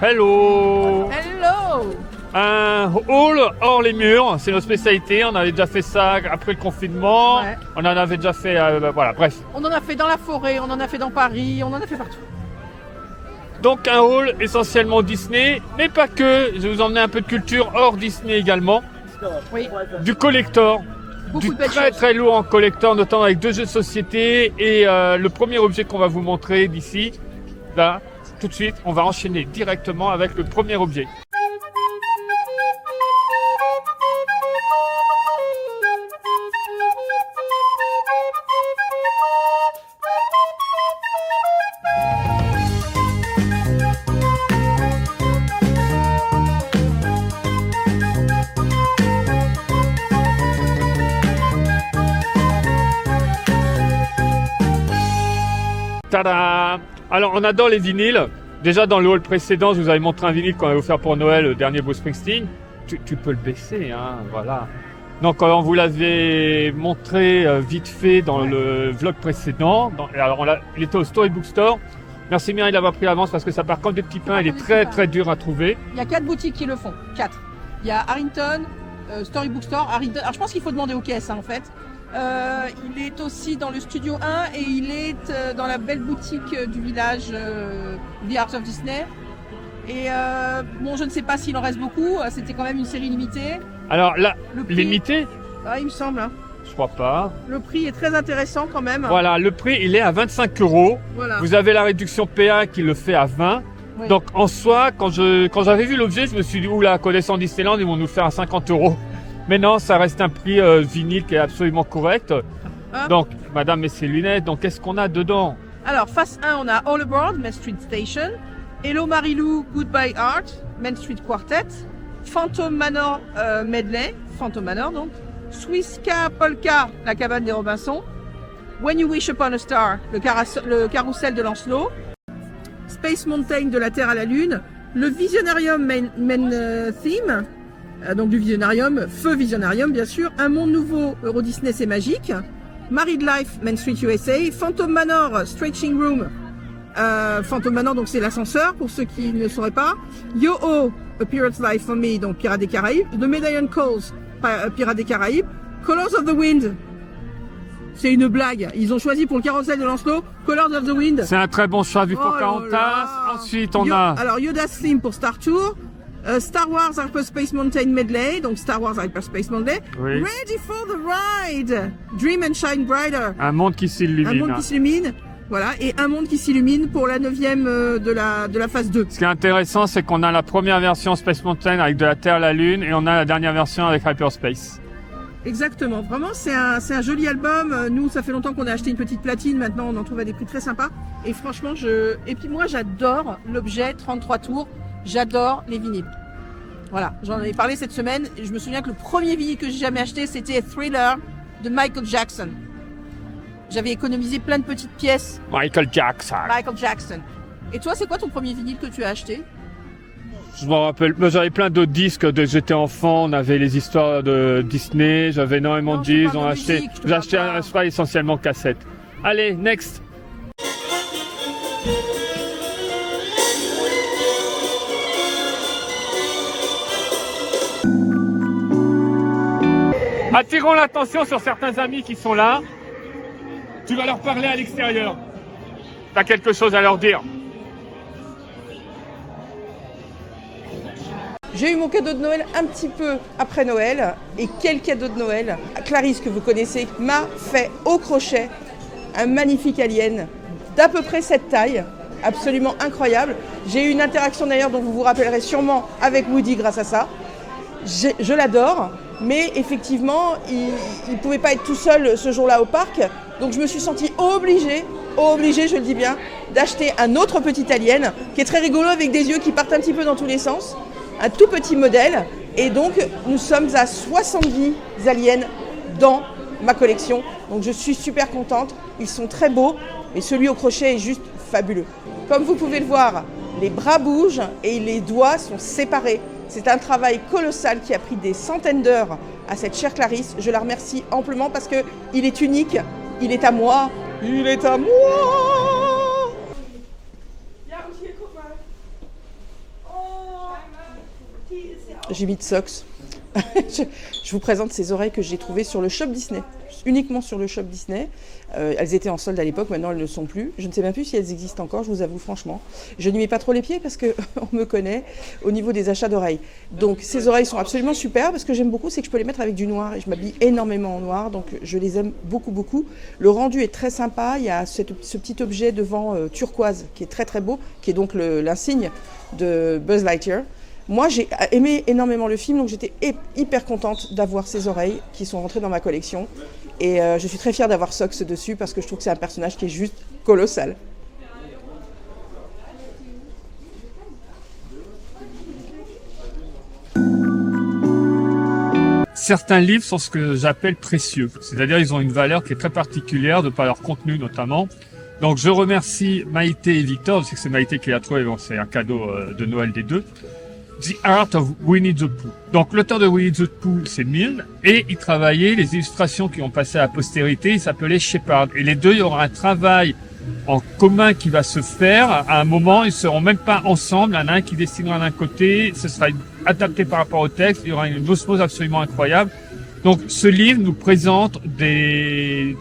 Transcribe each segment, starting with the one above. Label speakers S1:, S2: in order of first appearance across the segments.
S1: Hello.
S2: Hello.
S1: Un hall hors les murs, c'est notre spécialité. On avait déjà fait ça après le confinement.
S2: Ouais.
S1: On en avait déjà fait, voilà, bref.
S2: On en a fait dans la forêt, on en a fait dans Paris, on en a fait partout.
S1: Donc un hall essentiellement Disney, mais pas que. Je vais vous emmener un peu de culture hors Disney également.
S2: Oui,
S1: Du collector.
S2: beaucoup
S1: Du
S2: de belles
S1: très
S2: choses.
S1: très lourd en collector, notamment avec 2 jeux de société. Et le premier objet qu'on va vous montrer d'ici, là, tout de suite, on va enchaîner directement avec le premier objet. Tada! Alors on adore les vinyles. Déjà dans le hall précédent, je vous avais montré un vinyle qu'on avait offert pour Noël, le dernier Bruce Springsteen. Tu peux le baisser, hein, voilà. Donc on vous l'avait montré vite fait dans le vlog précédent. Alors il était au Storybook Store. Merci Mireille d'avoir pris l'avance parce que ça part comme des petits pains. Il est très très dur à trouver.
S2: Il y a 4 boutiques qui le font. 4. Il y a Harrington, Storybook Store, Harrington. Alors je pense qu'il faut demander aux caisses en fait. Il est aussi dans le Studio 1 et il est dans la belle boutique du village The Art of Disney. Et bon, je ne sais pas s'il en reste beaucoup. C'était quand même une série limitée.
S1: Alors là,
S2: Le prix-
S1: limité,
S2: Ah, il me semble. Hein.
S1: je crois pas.
S2: Le prix est très intéressant quand même.
S1: Voilà, le prix il est à 25 €.
S2: Voilà.
S1: Vous avez la réduction PA qui le fait à 20.
S2: Oui.
S1: Donc en soi, quand j'avais vu l'objet, je me suis dit oula, connaissant Disneyland, ils vont nous le faire à 50 €. Mais non, ça reste un prix vinyle qui est absolument correct.
S2: Ah.
S1: Donc, madame et ses lunettes, donc qu'est-ce qu'on a dedans?
S2: Alors, face 1, on a All Aboard, Main Street Station. Hello Marilou, Goodbye Art, Main Street Quartet. Phantom Manor Medley, Phantom Manor donc. Swisska Polka, la cabane des Robinson. When You Wish Upon a Star, le carrousel de Lancelot. Space Mountain de la Terre à la Lune. Le Visionarium main Theme. Donc du Visionarium, Feu Visionarium bien sûr. Un monde nouveau, Euro Disney c'est magique. Married Life, Main Street USA. Phantom Manor, Stretching Room. Phantom Manor, donc c'est l'ascenseur pour ceux qui ne sauraient pas. Yo-Oh, A Pirate's Life for Me, donc Pirates des Caraïbes. The Medallion Calls, Pirates des Caraïbes. Colors of the Wind, c'est une blague. Ils ont choisi pour le carrousel de Lancelot, Colors of the Wind.
S1: C'est un très bon choix vu
S2: Oh là
S1: Pocahontas.
S2: là.
S1: Ensuite, on a
S2: Alors Yoda's Theme pour Star Tour. Star Wars Hyperspace Mountain Medley, donc Star Wars Hyperspace Medley.
S1: Oui.
S2: Ready for the Ride, Dream and Shine Brighter.
S1: un monde qui
S2: Un
S1: s'illumine.
S2: monde qui s'illumine, voilà, et un monde qui s'illumine pour la 9e de la phase 2.
S1: Ce qui est intéressant, c'est qu'on a la première version Space Mountain avec de la Terre à la Lune et on a la dernière version avec Hyperspace.
S2: Exactement, vraiment c'est un joli album. Nous, ça fait longtemps qu'on a acheté une petite platine, maintenant on en trouve à des prix très sympas. Et franchement, et puis moi j'adore l'objet 33 tours, j'adore les vinyles. Voilà, j'en ai parlé cette semaine. Et je me souviens que le premier vinyle que j'ai jamais acheté, c'était Thriller de Michael Jackson. J'avais économisé plein de petites pièces.
S1: Michael Jackson.
S2: Michael Jackson. Et toi, c'est quoi ton premier vinyle que tu as acheté?
S1: Je m'en rappelle, moi, j'avais plein d'autres disques de j'étais enfant, on avait les histoires de Disney, j'avais énormément
S2: Non,
S1: de
S2: je te
S1: disques,
S2: parle
S1: on
S2: de
S1: acheté,
S2: musique, je te
S1: j'ai acheté
S2: parle pas.
S1: je crois, essentiellement cassettes. Allez, next. Attirons l'attention sur certains amis qui sont là. Tu vas leur parler à l'extérieur. T'as quelque chose à leur dire.
S2: J'ai eu mon cadeau de Noël un petit peu après Noël. Et quel cadeau de Noël! Clarisse, que vous connaissez, m'a fait au crochet un magnifique alien d'à peu près cette taille, absolument incroyable. J'ai eu une interaction d'ailleurs dont vous vous rappellerez sûrement avec Woody grâce à ça. Je l'adore, mais effectivement, il ne pouvait pas être tout seul ce jour-là au parc. Donc je me suis sentie obligée, je le dis bien, d'acheter un autre petit alien qui est très rigolo avec des yeux qui partent un petit peu dans tous les sens. Un tout petit modèle. Et donc nous sommes à 70 aliens dans ma collection. Donc je suis super contente. Ils sont très beaux. Et celui au crochet est juste fabuleux. Comme vous pouvez le voir, les bras bougent et les doigts sont séparés. C'est un travail colossal qui a pris des centaines d'heures à cette chère Clarisse. Je la remercie amplement parce qu'il est unique. Il est à moi. Il est à moi. Oh, Jimmy Socks. Je vous présente ces oreilles que j'ai trouvées sur le shop Disney, uniquement sur le shop Disney. Elles étaient en solde à l'époque, maintenant elles ne le sont plus. Je ne sais même plus si elles existent encore, je vous avoue franchement. Je n'y mets pas trop les pieds parce qu'on me connaît au niveau des achats d'oreilles. Donc ces oreilles sont absolument superbes. Ce que j'aime beaucoup, c'est que je peux les mettre avec du noir. Et je m'habille énormément en noir, donc je les aime beaucoup, beaucoup. Le rendu est très sympa. Il y a ce petit objet devant turquoise qui est très très beau, qui est donc l'insigne de Buzz Lightyear. Moi, j'ai aimé énormément le film, donc j'étais hyper contente d'avoir ces oreilles qui sont rentrées dans ma collection. Et je suis très fière d'avoir Socks dessus parce que je trouve que c'est un personnage qui est juste colossal.
S1: Certains livres sont ce que j'appelle précieux, c'est-à-dire ils ont une valeur qui est très particulière de par leur contenu notamment. Donc je remercie Maïté et Victor, je sais que c'est Maïté qui l'a trouvé, bon, c'est un cadeau de Noël des deux. The Art of Winnie the Pooh. Donc l'auteur de Winnie the Pooh, c'est Milne, et il travaillait les illustrations qui ont passé à la postérité, il s'appelait Shepard. Et les deux, il y aura un travail en commun qui va se faire. À un moment, ils seront même pas ensemble, il y en a un qui dessinera d'un côté, ce sera adapté par rapport au texte, il y aura une osmose absolument incroyable. Donc ce livre nous présente des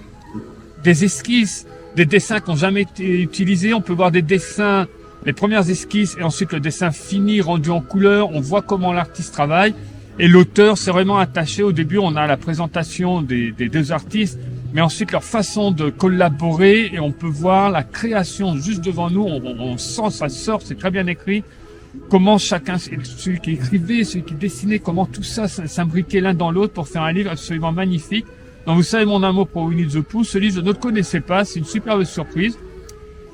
S1: esquisses, des dessins qui n'ont jamais été utilisés. On peut voir des dessins, les premières esquisses et ensuite le dessin fini rendu en couleur. On voit comment l'artiste travaille et l'auteur s'est vraiment attaché. Au début, on a la présentation des deux artistes, mais ensuite leur façon de collaborer et on peut voir la création juste devant nous. On sent, ça sort, c'est très bien écrit. Comment chacun, celui qui écrivait, celui qui dessinait, comment tout ça s'imbriquait l'un dans l'autre pour faire un livre absolument magnifique. Donc vous savez mon amour pour Winnie the Pooh, ce livre je ne le connaissais pas, c'est une superbe surprise.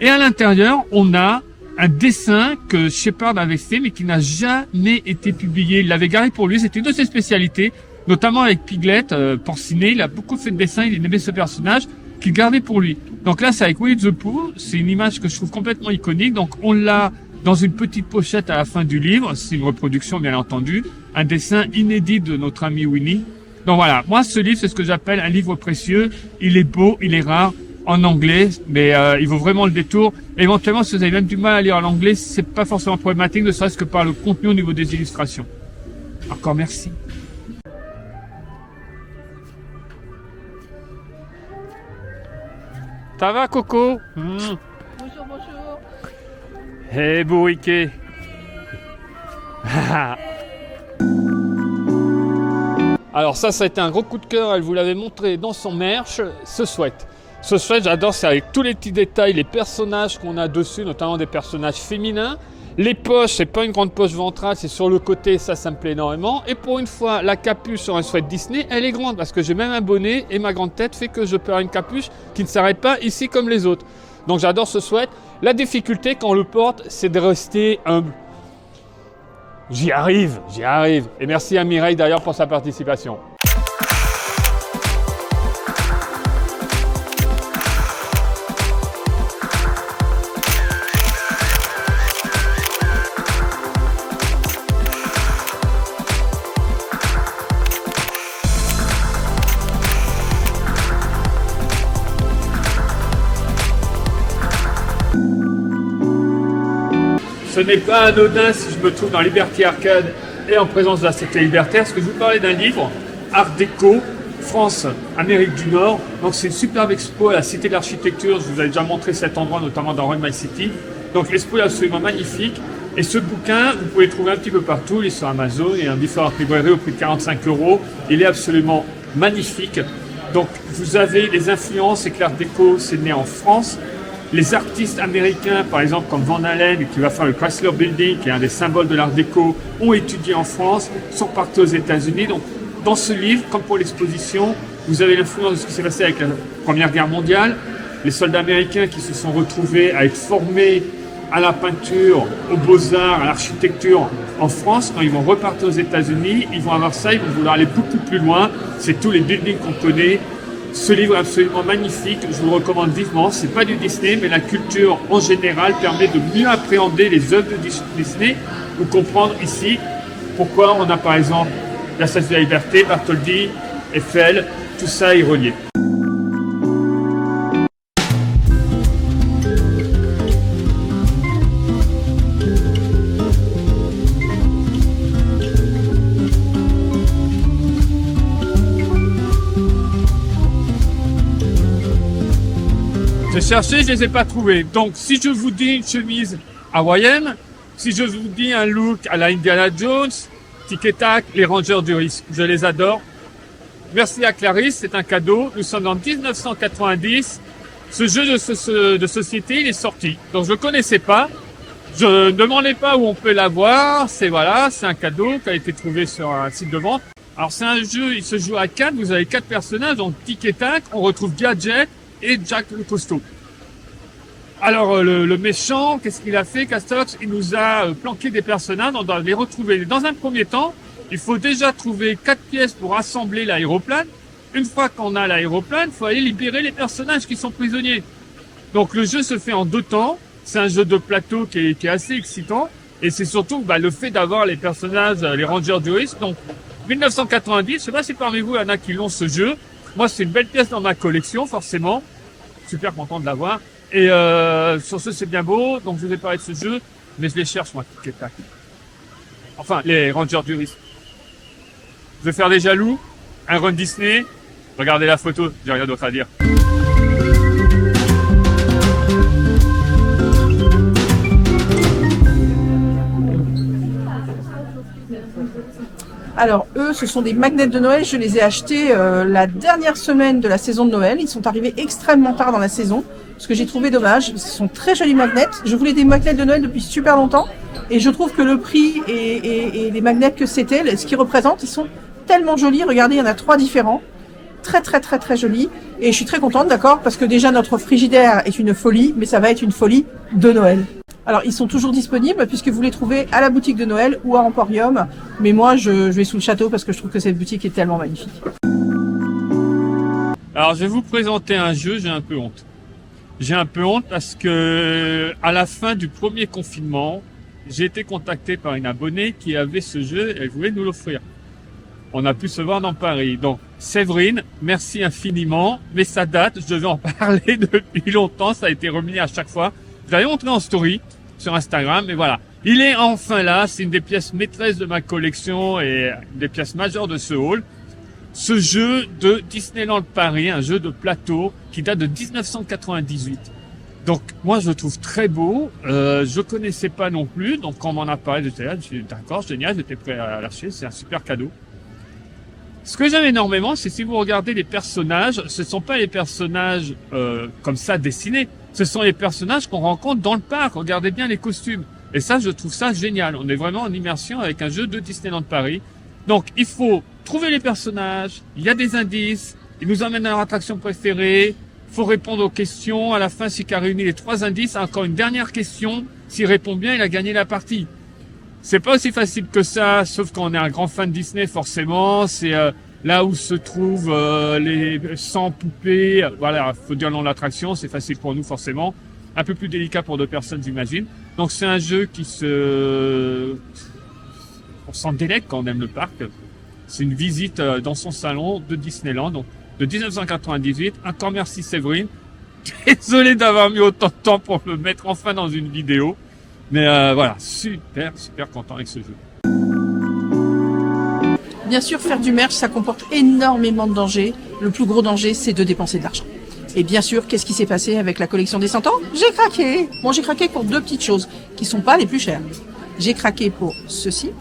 S1: Et à l'intérieur, on a un dessin que Shepard avait fait mais qui n'a jamais été publié. Il l'avait gardé pour lui, c'était une de ses spécialités, notamment avec Piglet, Porcinet. Il a beaucoup fait de dessins, il aimait ce personnage qu'il gardait pour lui. Donc là c'est avec Winnie the Pooh, c'est une image que je trouve complètement iconique. Donc on l'a dans une petite pochette à la fin du livre, c'est une reproduction bien entendu, un dessin inédit de notre ami Winnie. Donc voilà, moi ce livre c'est ce que j'appelle un livre précieux, il est beau, il est rare, en anglais, mais il vaut vraiment le détour. Éventuellement, si vous avez même du mal à lire l'anglais, c'est pas forcément problématique, ne serait-ce que par le contenu au niveau des illustrations. Encore merci. Ça va, Coco?
S2: Bonjour, bonjour.
S1: Hey, bourriquet. Alors ça a été un gros coup de cœur, elle vous l'avait montré dans son merch, ce sweat. Ce sweat, j'adore, c'est avec tous les petits détails, les personnages qu'on a dessus, notamment des personnages féminins. Les poches, c'est pas une grande poche ventrale, c'est sur le côté, ça me plaît énormément. Et pour une fois, la capuche sur un sweat Disney, elle est grande parce que j'ai même un bonnet et ma grande tête fait que je peux avoir une capuche qui ne s'arrête pas ici comme les autres. Donc j'adore ce sweat. La difficulté quand on le porte, c'est de rester humble. J'y arrive. Et merci à Mireille d'ailleurs pour sa participation. Ce n'est pas anodin si je me trouve dans Liberty Arcade et en présence de la Cité Libertaire, parce que je vous parlais d'un livre, Art Déco, France, Amérique du Nord. Donc c'est une superbe expo à la Cité de l'Architecture, je vous avais déjà montré cet endroit, notamment dans Run My City. Donc l'expo est absolument magnifique. Et ce bouquin, vous pouvez le trouver un petit peu partout, il est sur Amazon, il y a un différentes librairies au prix de 45 €. Il est absolument magnifique. Donc vous avez les influences et que l'Art Déco, c'est né en France. Les artistes américains, par exemple comme Van Allen, qui va faire le Chrysler Building, qui est un des symboles de l'Art déco, ont étudié en France, sont partis aux États-Unis. Donc, dans ce livre, comme pour l'exposition, vous avez l'influence de ce qui s'est passé avec la Première Guerre mondiale, les soldats américains qui se sont retrouvés à être formés à la peinture, aux beaux-arts, à l'architecture en France. Quand ils vont repartir aux États-Unis, ils vont avoir ça, ils vont vouloir aller beaucoup plus loin. C'est tous les buildings qu'on connaît. Ce livre est absolument magnifique, je vous le recommande vivement. C'est pas du Disney, mais la culture en général permet de mieux appréhender les œuvres de Disney ou comprendre ici pourquoi on a par exemple la Statue de la Liberté, Bartholdi, Eiffel, tout ça est relié. J'ai cherché, je les ai pas trouvés. Donc, si je vous dis une chemise hawaïenne, si je vous dis un look à la Indiana Jones, Tic et Tac, les Rangers du risque, je les adore. Merci à Clarisse, c'est un cadeau. Nous sommes en 1990. Ce jeu de société, il est sorti. Donc, je le connaissais pas. Je ne demandais pas où on peut l'avoir. C'est un cadeau qui a été trouvé sur un site de vente. Alors, c'est un jeu, il se joue à 4. Vous avez 4 personnages. Donc, Tic et Tac, on retrouve Gadget et Jack le costaud. Alors, le méchant, qu'est-ce qu'il a fait, Castox? Il nous a planqué des personnages, on doit les retrouver. Dans un premier temps, il faut déjà trouver 4 pièces pour assembler l'aéroplane. Une fois qu'on a l'aéroplane, il faut aller libérer les personnages qui sont prisonniers. Donc, le jeu se fait en 2 temps. C'est un jeu de plateau qui est assez excitant. Et c'est surtout le fait d'avoir les personnages, les Rangers du risque. Donc, 1990, je sais pas si parmi vous, il y en a qui l'ont ce jeu. Moi, c'est une belle pièce dans ma collection, forcément. Super content de l'avoir. Et sur ce, c'est bien beau. Donc, je vous ai parlé de ce jeu, mais je les cherche, moi, Tic et Tac. Enfin, les Rangers du risque. Je vais faire des jaloux. Un run Disney. Regardez la photo, j'ai rien d'autre à dire.
S2: Alors eux, ce sont des magnets de Noël. Je les ai achetés la dernière semaine de la saison de Noël. Ils sont arrivés extrêmement tard dans la saison, ce que j'ai trouvé dommage. Ce sont très jolis magnets. Je voulais des magnets de Noël depuis super longtemps, et je trouve que le prix et les magnets que c'était, ce qu'ils représentent, ils sont tellement jolis. Regardez, il y en a 3 différents. Très très très très jolis. Et je suis très contente, d'accord, parce que déjà notre frigidaire est une folie, mais ça va être une folie de Noël. Alors, ils sont toujours disponibles puisque vous les trouvez à la boutique de Noël ou à Emporium. Mais moi, je vais sous le château parce que je trouve que cette boutique est tellement magnifique.
S1: Alors, je vais vous présenter un jeu, j'ai un peu honte. J'ai un peu honte parce que à la fin du premier confinement, j'ai été contacté par une abonnée qui avait ce jeu et elle voulait nous l'offrir. On a pu se voir dans Paris. Donc, Séverine, merci infiniment. Mais ça date, je devais en parler depuis longtemps. Ça a été remis à chaque fois. Je l'avais montré en story sur Instagram, mais voilà. Il est enfin là. C'est une des pièces maîtresses de ma collection et une des pièces majeures de ce haul. Ce jeu de Disneyland Paris, un jeu de plateau qui date de 1998. Donc, moi, je le trouve très beau. Je connaissais pas non plus. Donc, quand on m'en a parlé, j'étais là, je suis d'accord, génial, j'étais prêt à lâcher. C'est un super cadeau. Ce que j'aime énormément, c'est si vous regardez les personnages, ce sont pas les personnages comme ça dessinés, ce sont les personnages qu'on rencontre dans le parc. Regardez bien les costumes. Et ça, je trouve ça génial. On est vraiment en immersion avec un jeu de Disneyland Paris. Donc, il faut trouver les personnages, il y a des indices, ils nous emmènent à leur attraction préférée, il faut répondre aux questions. À la fin, si qu'a réuni les 3 indices, encore une dernière question. S'il répond bien, il a gagné la partie. C'est pas aussi facile que ça, sauf quand on est un grand fan de Disney, forcément. C'est là où se trouvent les 100 poupées. Voilà, faut dire le nom de l'attraction, c'est facile pour nous, forcément. Un peu plus délicat pour 2 personnes, j'imagine. Donc c'est un jeu on s'en délecte quand on aime le parc. C'est une visite dans son salon de Disneyland, donc de 1998. Encore merci Séverine. Désolé d'avoir mis autant de temps pour le mettre enfin dans une vidéo. Mais voilà, super content avec ce jeu.
S2: Bien sûr, faire du merch, ça comporte énormément de dangers. Le plus gros danger, c'est de dépenser de l'argent. Et bien sûr, qu'est-ce qui s'est passé avec la collection des 100 ans? J'ai craqué. Bon, j'ai craqué pour 2 petites choses qui sont pas les plus chères. J'ai craqué pour ceci.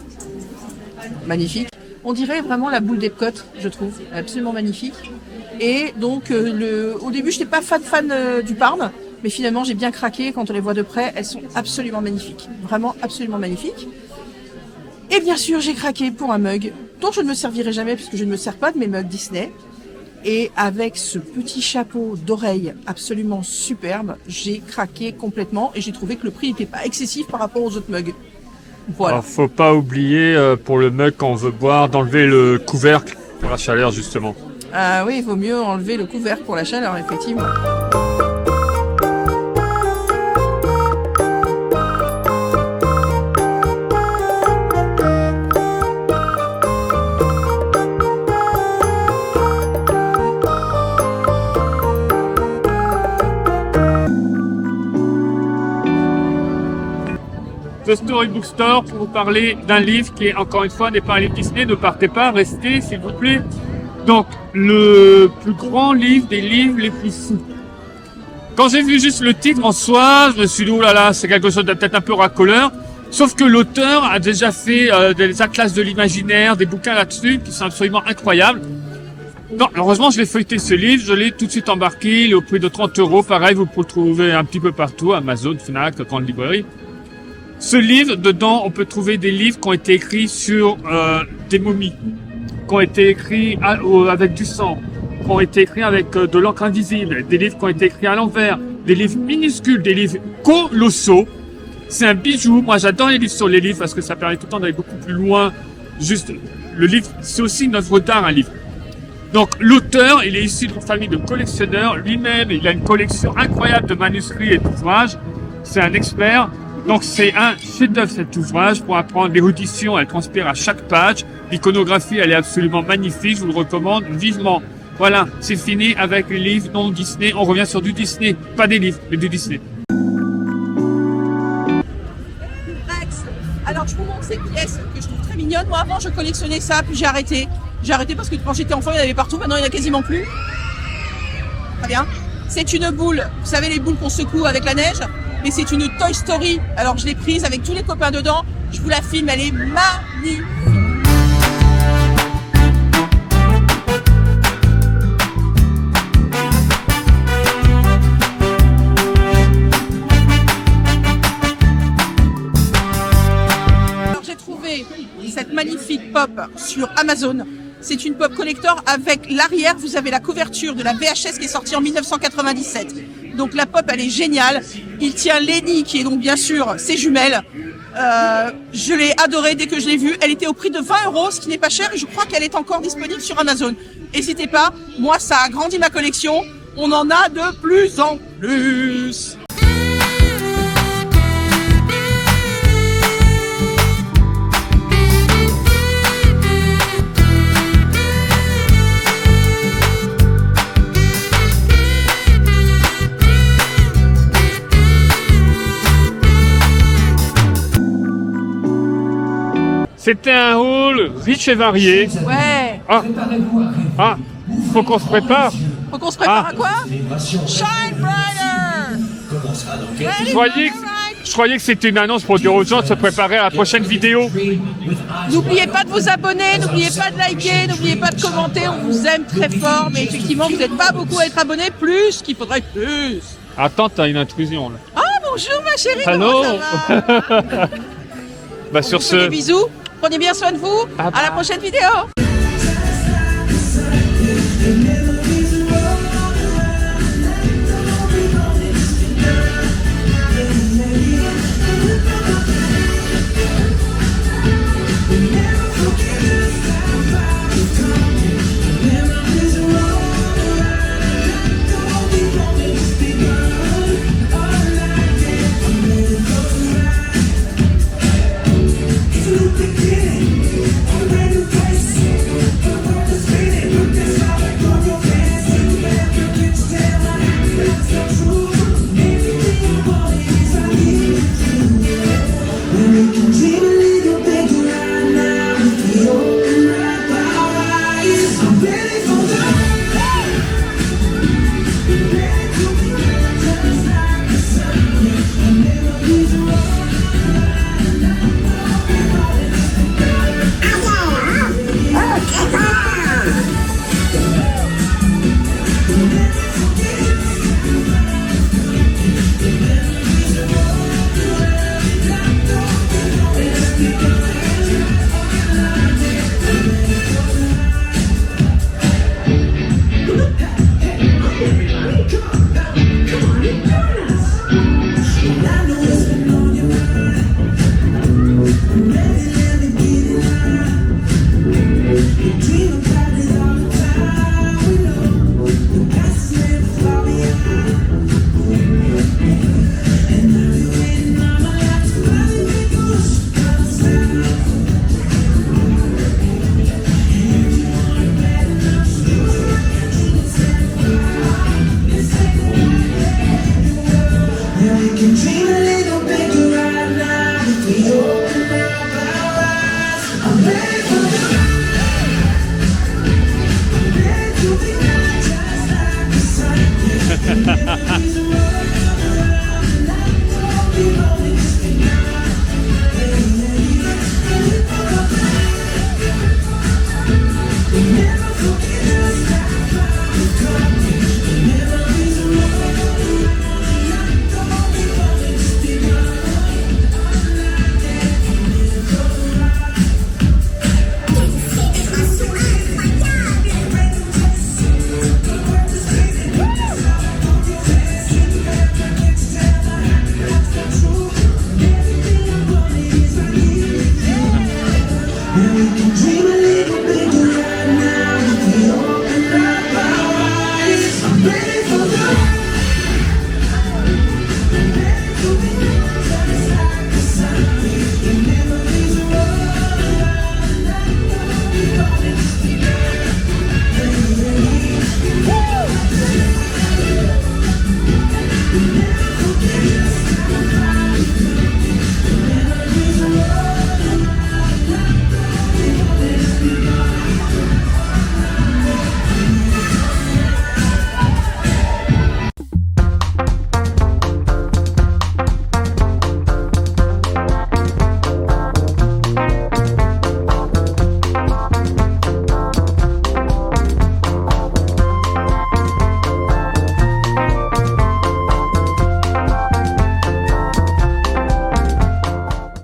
S2: Magnifique. On dirait vraiment la boule d'Epcot, je trouve. Absolument magnifique. Et donc, au début, je n'étais pas fan du Parme. Mais finalement, j'ai bien craqué. Quand on les voit de près, elles sont absolument magnifiques. Vraiment absolument magnifiques. Et bien sûr, j'ai craqué pour un mug dont je ne me servirai jamais puisque je ne me sers pas de mes mugs Disney. Et avec ce petit chapeau d'oreille absolument superbe, j'ai craqué complètement et j'ai trouvé que le prix n'était pas excessif par rapport aux autres mugs. Voilà.
S1: Alors, faut pas oublier pour le mug quand on veut boire d'enlever le couvercle pour la chaleur justement.
S2: Ah oui, il vaut mieux enlever le couvercle pour la chaleur, effectivement.
S1: The Storybook Store pour vous parler d'un livre qui, encore une fois, n'est pas un livre Disney. Ne partez pas, restez, s'il vous plaît. Donc, le plus grand livre des livres les plus fous. Quand j'ai vu juste le titre en soi, je me suis dit, oh là là, c'est quelque chose de peut-être un peu racoleur. Sauf que l'auteur a déjà fait des atlas de l'imaginaire, des bouquins là-dessus qui sont absolument incroyables. Non, heureusement, je l'ai feuilleté ce livre, je l'ai tout de suite embarqué, il est au prix de 30 €. Pareil, vous pouvez le trouver un petit peu partout, Amazon, Fnac, grande librairie. Ce livre, dedans, on peut trouver des livres qui ont été écrits sur des momies, qui ont été écrits avec du sang, qui ont été écrits avec de l'encre invisible, des livres qui ont été écrits à l'envers, des livres minuscules, des livres colossaux. C'est un bijou. Moi, j'adore les livres sur les livres parce que ça permet tout le temps d'aller beaucoup plus loin. Juste, le livre, c'est aussi une œuvre d'art, un livre. Donc, l'auteur, il est issu d'une famille de collectionneurs. Lui-même, il a une collection incroyable de manuscrits et d'ouvrages. C'est un expert. Donc, c'est un chef-d'œuvre, cet ouvrage. Pour apprendre l'érudition, elle transpire à chaque page. L'iconographie, elle est absolument magnifique. Je vous le recommande vivement. Voilà, c'est fini avec les livres non Disney. On revient sur du Disney. Pas des livres, mais du Disney.
S2: Alors, je vous montre ces pièces que je trouve très mignonnes. Moi, avant, je collectionnais ça, puis j'ai arrêté. J'ai arrêté parce que quand j'étais enfant, il y en avait partout. Maintenant, il n'y en a quasiment plus. Très bien. C'est une boule. Vous savez, les boules qu'on secoue avec la neige. Mais c'est une Toy Story. Alors, je l'ai prise avec tous les copains dedans. Je vous la filme. Elle est magnifique. Cette magnifique pop sur Amazon. C'est une pop collector avec l'arrière, vous avez la couverture de la VHS qui est sortie en 1997. Donc la pop, elle est géniale. Il tient Lenny, qui est donc bien sûr ses jumelles. Je l'ai adorée dès que je l'ai vue. Elle était au prix de 20 €, ce qui n'est pas cher, et je crois qu'elle est encore disponible sur Amazon. N'hésitez pas, moi ça a agrandi ma collection. On en a de plus en plus.
S1: C'était un hall riche et varié.
S2: Ouais.
S1: Faut qu'on se prépare.
S2: Faut qu'on se prépare à quoi? Shine brighter.
S1: Je croyais que c'était une annonce pour dire aux gens de se préparer à la prochaine vidéo.
S2: N'oubliez pas de vous abonner, n'oubliez pas de liker, n'oubliez pas de commenter. On vous aime très fort, mais effectivement, vous n'êtes pas beaucoup à être abonnés. Plus qu'il faudrait plus.
S1: Attends, t'as une intrusion là.
S2: Ah, bonjour ma chérie.
S1: Allô.
S2: Comment ça va?
S1: Bah sur ce.
S2: Des bisous. Prenez bien soin de vous. À la prochaine vidéo.
S3: I know it's been on your mind.